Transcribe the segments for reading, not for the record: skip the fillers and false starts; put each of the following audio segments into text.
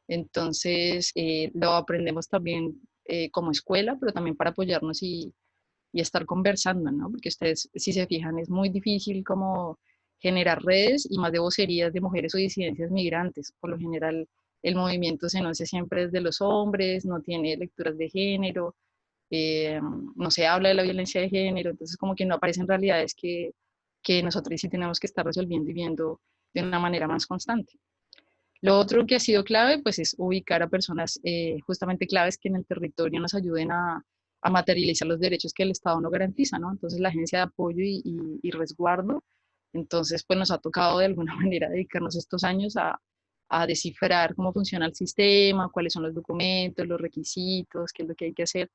Entonces, lo aprendemos también como escuela, pero también para apoyarnos y estar conversando, ¿no? Porque ustedes, si se fijan, es muy difícil como generar redes y más de vocerías de mujeres o disidencias migrantes. Por lo general, el movimiento se enuncia siempre desde los hombres, no tiene lecturas de género, no se habla de la violencia de género, entonces como que no aparecen realidades que nosotros sí tenemos que estar resolviendo y viendo de una manera más constante. Lo otro que ha sido clave, pues, es ubicar a personas justamente claves que en el territorio nos ayuden a materializar los derechos que el Estado no garantiza, ¿no? Entonces, la agencia de apoyo y resguardo, entonces, pues, nos ha tocado de alguna manera dedicarnos estos años a descifrar cómo funciona el sistema, cuáles son los documentos, los requisitos, qué es lo que hay que hacer.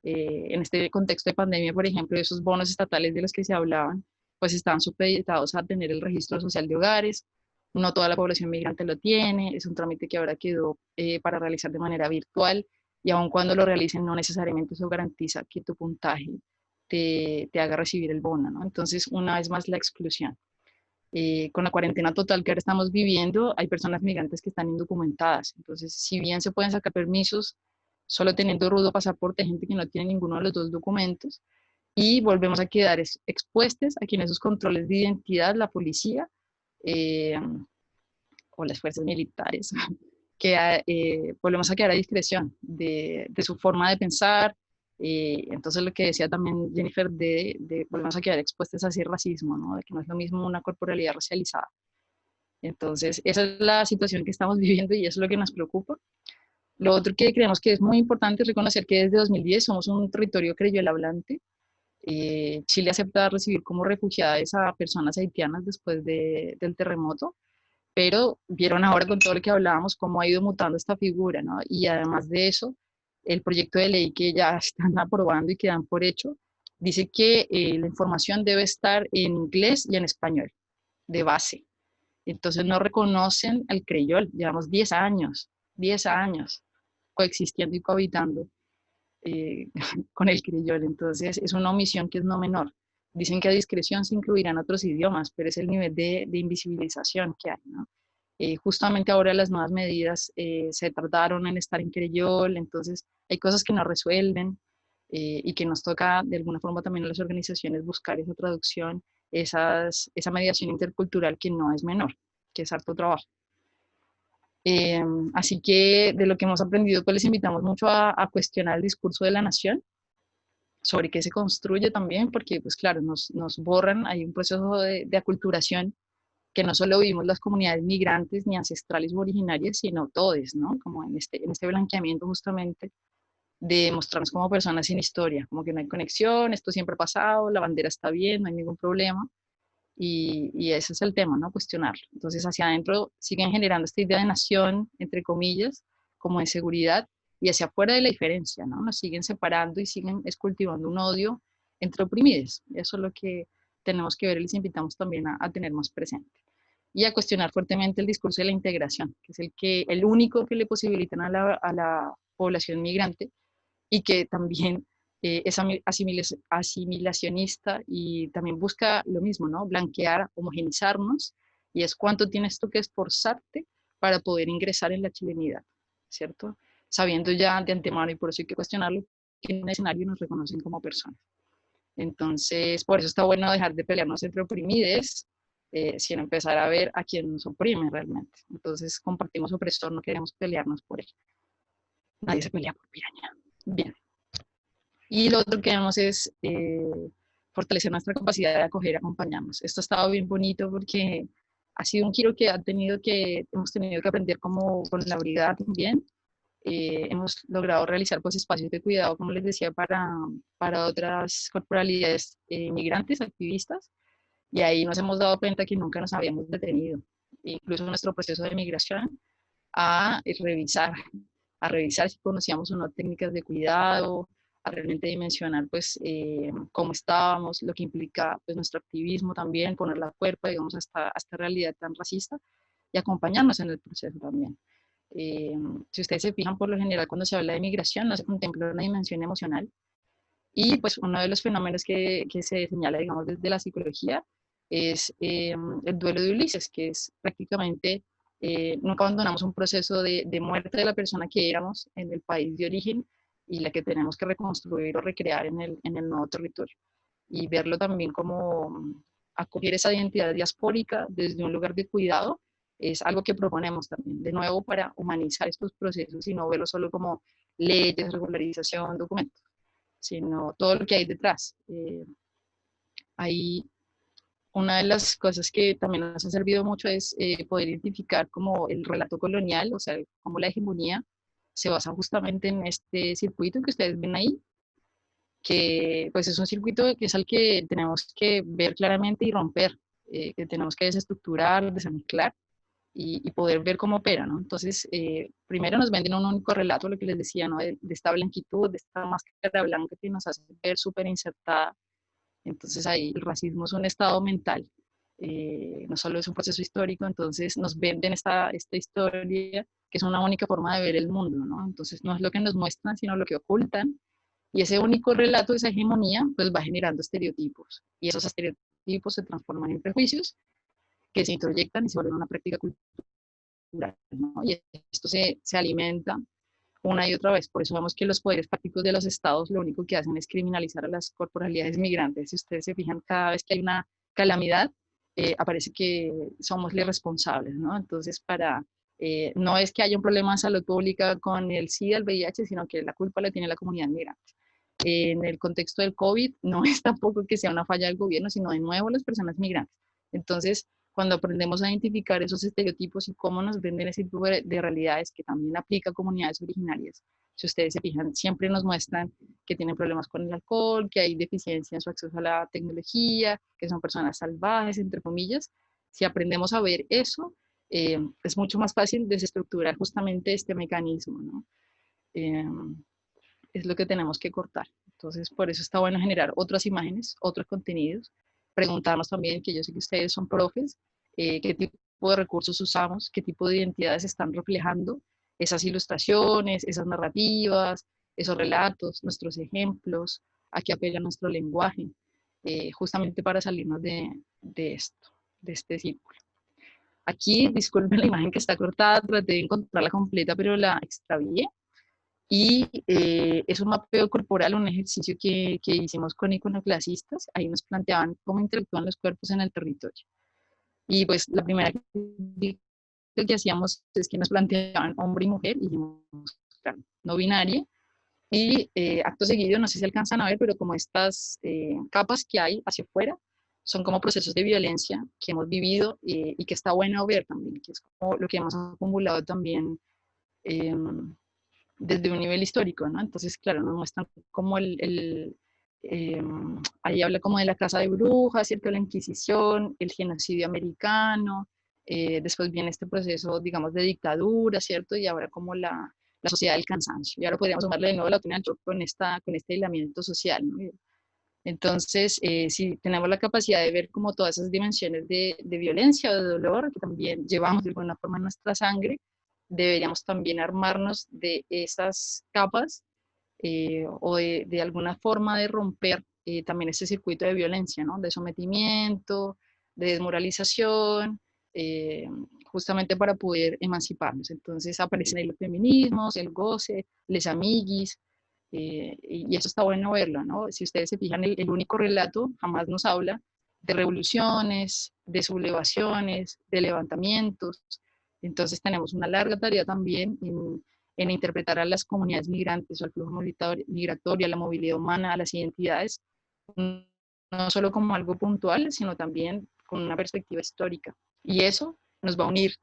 En este contexto de pandemia, por ejemplo, esos bonos estatales de los que se hablaban, pues estaban supeditados a tener el registro social de hogares, no toda la población migrante lo tiene, es un trámite que ahora quedó para realizar de manera virtual y aun cuando lo realicen no necesariamente eso garantiza que tu puntaje te haga recibir el bono, ¿no? Entonces, una vez más, la exclusión. Con la cuarentena total que ahora estamos viviendo, hay personas migrantes que están indocumentadas. Entonces, si bien se pueden sacar permisos solo teniendo rudo pasaporte, hay gente que no tiene ninguno de los dos documentos y volvemos a quedar expuestos a que en esos controles de identidad la policía eh, o las fuerzas militares, que volvemos a quedar a discreción de su forma de pensar. Entonces, lo que decía también Jennifer, volvemos a quedar expuestos a ese racismo, ¿no? De que no es lo mismo una corporalidad racializada. Entonces, esa es la situación que estamos viviendo y eso es lo que nos preocupa. Lo otro que creemos que es muy importante es reconocer que desde 2010 somos un territorio creyol hablante. Chile acepta recibir como refugiadas a personas haitianas después del terremoto, pero vieron ahora con todo lo que hablábamos cómo ha ido mutando esta figura, ¿no? Y además de eso, el proyecto de ley que ya están aprobando y que dan por hecho, dice que la información debe estar en inglés y en español, de base. Entonces no reconocen al creyol, llevamos 10 años coexistiendo y cohabitando eh, con el creyol, entonces es una omisión que es no menor. Dicen que a discreción se incluirán otros idiomas, pero es el nivel de invisibilización que hay, ¿no? Justamente ahora las nuevas medidas se tardaron en estar en creyol, entonces hay cosas que no resuelven y que nos toca de alguna forma también a las organizaciones buscar esa traducción, esa mediación intercultural que no es menor, que es harto trabajo. Eh, Así que de lo que hemos aprendido, pues les invitamos mucho a cuestionar el discurso de la nación, sobre qué se construye también, porque pues claro, nos borran, hay un proceso de aculturación que no solo vivimos las comunidades migrantes ni ancestrales u originarias, sino todos, ¿no? Como en este blanqueamiento justamente de mostrarnos como personas sin historia, como que no hay conexión, esto siempre ha pasado, la bandera está bien, no hay ningún problema, y ese es el tema, ¿no? Cuestionarlo. Entonces, hacia adentro siguen generando esta idea de nación, entre comillas, como de seguridad, y hacia afuera de la diferencia, ¿no? Nos siguen separando y siguen cultivando un odio entre oprimidos. Eso es lo que tenemos que ver y les invitamos también a tener más presente. Y a cuestionar fuertemente el discurso de la integración, que es el único que le posibilitan a la población migrante y que también es asimilacionista y también busca lo mismo, ¿no? Blanquear, homogenizarnos, y es cuánto tienes tú que esforzarte para poder ingresar en la chilenidad, ¿cierto? Sabiendo ya de antemano, y por eso hay que cuestionarlo, que en un escenario nos reconocen como personas. Entonces, por eso está bueno dejar de pelearnos entre oprimides, sino empezar a ver a quién nos oprime realmente. Entonces, compartimos opresor, no queremos pelearnos por él. Nadie se pelea por piraña. Bien. Y lo otro que vemos es fortalecer nuestra capacidad de acoger y acompañarnos. Esto ha estado bien bonito porque ha sido un giro que hemos tenido que aprender como con la brigada también. Hemos logrado realizar pues espacios de cuidado, como les decía, para otras corporalidades migrantes, activistas, y ahí nos hemos dado cuenta que nunca nos habíamos detenido, incluso en nuestro proceso de migración, a revisar, a revisar si conocíamos o no técnicas de cuidado, a realmente dimensionar pues cómo estábamos, lo que implica pues nuestro activismo también, poner la cuerpa, digamos, a esta realidad tan racista y acompañarnos en el proceso también. Eh, si ustedes se fijan, por lo general, cuando se habla de migración, no se contempla una dimensión emocional. Y pues uno de los fenómenos que se señala, digamos, desde la psicología es el duelo de Ulises, que es prácticamente nunca abandonamos un proceso de muerte de la persona que éramos en el país de origen y la que tenemos que reconstruir o recrear en el nuevo territorio. Y verlo también como acoger esa identidad diaspórica desde un lugar de cuidado es algo que proponemos también, de nuevo, para humanizar estos procesos y no verlo solo como leyes, regularización, documentos, sino todo lo que hay detrás. Hay una de las cosas que también nos ha servido mucho es poder identificar como el relato colonial, o sea, cómo la hegemonía se basa justamente en este circuito que ustedes ven ahí, que pues es un circuito que es al que tenemos que ver claramente y romper, que tenemos que desestructurar, desamezclar y poder ver cómo opera, ¿no? Entonces, primero nos venden un único relato, lo que les decía, ¿no? De esta blanquitud, de esta máscara blanca que nos hace ver súper insertada. Entonces ahí el racismo es un estado mental, no solo es un proceso histórico, entonces nos venden esta historia que es una única forma de ver el mundo, ¿no? Entonces no es lo que nos muestran, sino lo que ocultan, y ese único relato, esa hegemonía, pues va generando estereotipos, y esos estereotipos se transforman en prejuicios que se introyectan y se vuelven una práctica cultural, ¿no? Y esto se alimenta una y otra vez. Por eso vemos que los poderes fácticos de los estados lo único que hacen es criminalizar a las corporalidades migrantes. Si ustedes se fijan, cada vez que hay una calamidad, aparece que somos los responsables, ¿no? Entonces, no es que haya un problema de salud pública con el SIDA, el VIH, sino que la culpa la tiene la comunidad migrante. En el contexto del COVID, no es tampoco que sea una falla del gobierno, sino de nuevo las personas migrantes. Entonces, cuando aprendemos a identificar esos estereotipos y cómo nos venden ese tipo de realidades que también aplica a comunidades originarias, si ustedes se fijan, siempre nos muestran que tienen problemas con el alcohol, que hay deficiencia en su acceso a la tecnología, que son personas salvajes, entre comillas. Si aprendemos a ver eso, es mucho más fácil desestructurar justamente este mecanismo, ¿no? Eh, es lo que tenemos que cortar. Entonces, por eso está bueno generar otras imágenes, otros contenidos, preguntarnos también, que yo sé que ustedes son profes, qué tipo de recursos usamos, qué tipo de identidades están reflejando esas ilustraciones, esas narrativas, esos relatos, nuestros ejemplos, a qué apela nuestro lenguaje, justamente para salirnos de esto, de este círculo. Aquí, disculpen la imagen que está cortada, traté de encontrarla completa, pero la extravié. Y es un mapeo corporal, un ejercicio que hicimos con iconoclasistas. Ahí nos planteaban cómo interactúan los cuerpos en el territorio. Y pues la primera que hacíamos es que nos planteaban hombre y mujer, y dijimos, claro, no binaria. Y acto seguido, no sé si alcanzan a ver, pero como estas capas que hay hacia afuera, son como procesos de violencia que hemos vivido y que está bueno ver también, que es como lo que hemos acumulado también. Eh, desde un nivel histórico, ¿no? Entonces, claro, nos muestran como ahí habla como de la casa de brujas, ¿cierto? La Inquisición, el genocidio americano, después viene este proceso, digamos, de dictadura, ¿cierto? Y ahora como la sociedad del cansancio. Y ahora podríamos sumarle de nuevo la opinión con este aislamiento social, ¿no? Entonces, si tenemos la capacidad de ver como todas esas dimensiones de violencia o de dolor que también llevamos de alguna forma en nuestra sangre, deberíamos también armarnos de esas capas o de alguna forma de romper también ese circuito de violencia, ¿no? De sometimiento, de desmoralización, eh, justamente para poder emanciparnos. Entonces aparecen ahí los feminismos, el goce, les amiguis, y eso está bueno verlo, ¿no? Si ustedes se fijan, el único relato jamás nos habla de revoluciones, de sublevaciones, de levantamientos. Entonces tenemos una larga tarea también en interpretar a las comunidades migrantes o al flujo migratorio, a la movilidad humana, a las identidades, no solo como algo puntual, sino también con una perspectiva histórica. Y eso nos va a unir.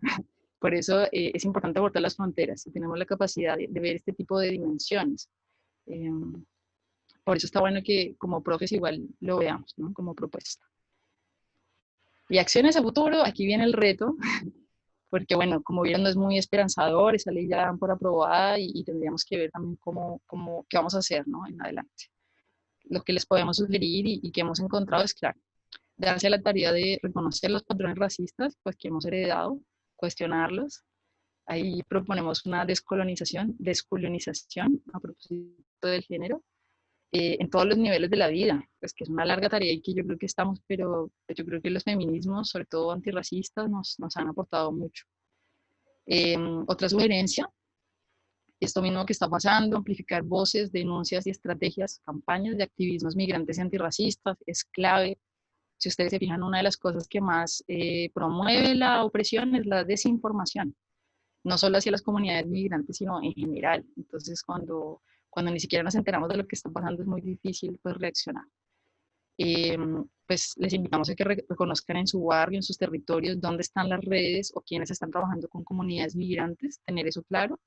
Por eso es importante abordar las fronteras, si tenemos la capacidad de ver este tipo de dimensiones. Eh, por eso está bueno que como profes igual lo veamos, ¿no? Como propuesta. Y acciones a futuro, aquí viene el reto, porque bueno, como vieron, no es muy esperanzador, esa ley ya dan por aprobada y tendríamos que ver también qué vamos a hacer, ¿no? En adelante. Lo que les podemos sugerir y que hemos encontrado es, claro, darse a la tarea de reconocer los patrones racistas pues, que hemos heredado, cuestionarlos. Ahí proponemos una descolonización a propósito del género, en todos los niveles de la vida, pues que es una larga tarea y que yo creo que pero yo creo que los feminismos, sobre todo antirracistas, nos han aportado mucho. Otra sugerencia, esto mismo que está pasando, amplificar voces, denuncias y estrategias, campañas de activismos migrantes y antirracistas, es clave. Si ustedes se fijan, una de las cosas que más promueve la opresión es la desinformación, no solo hacia las comunidades migrantes, sino en general. Entonces, cuando ni siquiera nos enteramos de lo que está pasando, es muy difícil pues, reaccionar. Eh, pues les invitamos a que reconozcan en su barrio, en sus territorios, dónde están las redes o quienes están trabajando con comunidades migrantes, tener eso claro.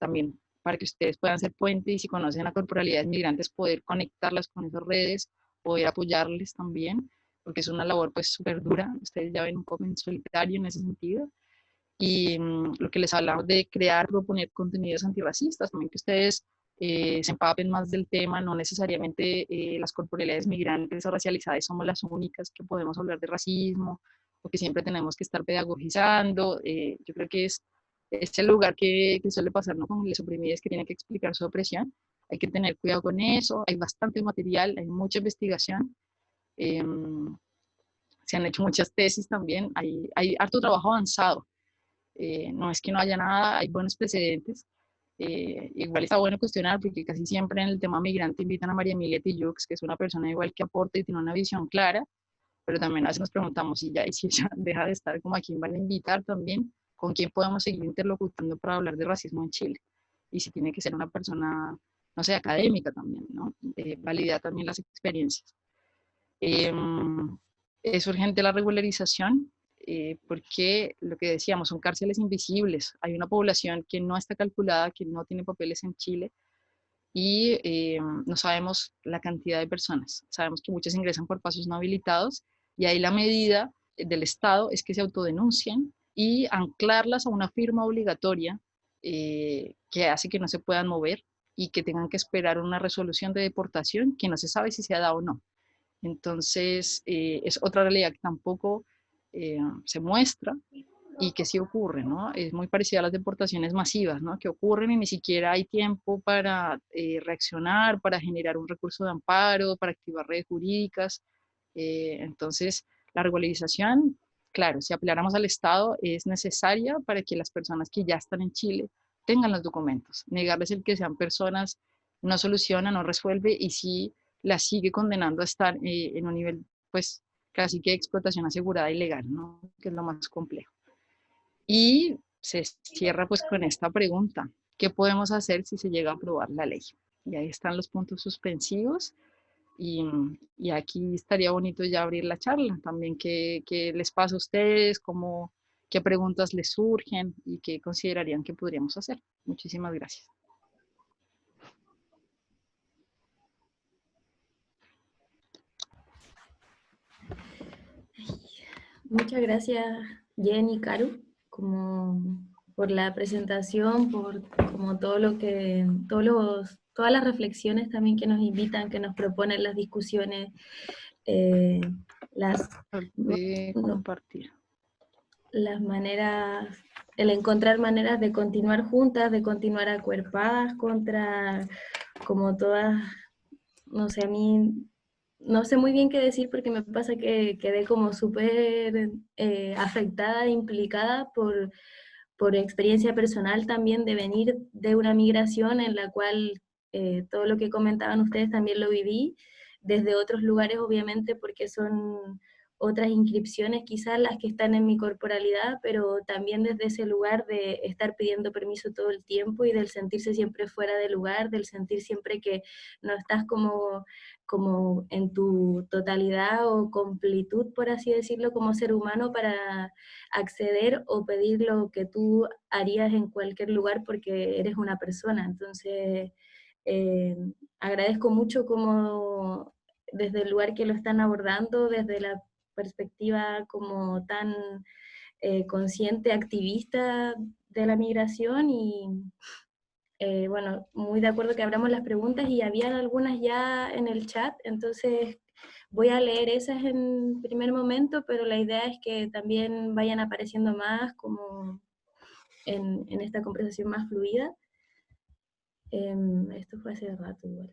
También para que ustedes puedan ser puente y si conocen a corporalidades migrantes, poder conectarlas con esas redes, poder apoyarles también, porque es una labor pues súper dura. Ustedes ya ven un poco en solitario en ese sentido. Y lo que les hablamos de crear, proponer contenidos antirracistas, también que ustedes se empapen más del tema, no necesariamente las corporalidades migrantes o racializadas somos las únicas que podemos hablar de racismo o que siempre tenemos que estar pedagogizando. Yo creo que es el lugar que suele pasar, ¿no? Con los oprimidos que tienen que explicar su opresión. Hay que tener cuidado con eso, hay bastante material, hay mucha investigación. Eh, Se han hecho muchas tesis también, hay harto trabajo avanzado. No es que no haya nada, hay buenos precedentes. Igual está bueno cuestionar porque casi siempre en el tema migrante invitan a María Emilia Tijoux, que es una persona igual que aporta y tiene una visión clara, pero también a veces nos preguntamos si ya, y si ella deja de estar, como a quién van a invitar también, con quién podemos seguir interlocutando para hablar de racismo en Chile. Y si tiene que ser una persona, no sé, académica también, ¿no? Validar también las experiencias. Eh, es urgente la regularización porque lo que decíamos, son cárceles invisibles. Hay una población que no está calculada, que no tiene papeles en Chile y no sabemos la cantidad de personas. Sabemos que muchas ingresan por pasos no habilitados y ahí la medida del Estado es que se autodenuncien y anclarlas a una firma obligatoria que hace que no se puedan mover y que tengan que esperar una resolución de deportación que no se sabe si se ha dado o no. Entonces, es otra realidad que tampoco se muestra y que sí ocurre, ¿no? Es muy parecida a las deportaciones masivas, ¿no? Que ocurren y ni siquiera hay tiempo para reaccionar, para generar un recurso de amparo, para activar redes jurídicas. Entonces, la regularización, claro, si apeláramos al Estado, es necesaria para que las personas que ya están en Chile tengan los documentos. Negarles el que sean personas no soluciona, no resuelve y sí la sigue condenando a estar en un nivel, pues, casi que de explotación asegurada y legal, ¿no? Que es lo más complejo. Y se cierra pues con esta pregunta, ¿qué podemos hacer si se llega a aprobar la ley? Y ahí están los puntos suspensivos y aquí estaría bonito ya abrir la charla también, qué les pasa a ustedes, cómo, qué preguntas les surgen y qué considerarían que podríamos hacer. Muchísimas gracias. Muchas gracias, Jenny, Caru, como por la presentación, por como todo lo que, todas las reflexiones también que nos invitan, que nos proponen las discusiones, las, De no, compartir. las maneras, el encontrar maneras de continuar juntas, de continuar acuerpadas contra como todas, no sé, a mí no sé muy bien qué decir porque me pasa que quedé como súper afectada, implicada por experiencia personal también de venir de una migración en la cual todo lo que comentaban ustedes también lo viví, desde otros lugares obviamente porque son otras inscripciones quizás las que están en mi corporalidad, pero también desde ese lugar de estar pidiendo permiso todo el tiempo y del sentirse siempre fuera de lugar, del sentir siempre que no estás como en tu totalidad o completud, por así decirlo, como ser humano para acceder o pedir lo que tú harías en cualquier lugar porque eres una persona. Entonces, agradezco mucho como desde el lugar que lo están abordando, desde la perspectiva como tan consciente, activista de la migración y bueno, muy de acuerdo que abramos las preguntas y habían algunas ya en el chat, entonces voy a leer esas en primer momento, pero la idea es que también vayan apareciendo más como en esta conversación más fluida. Esto fue hace rato igual.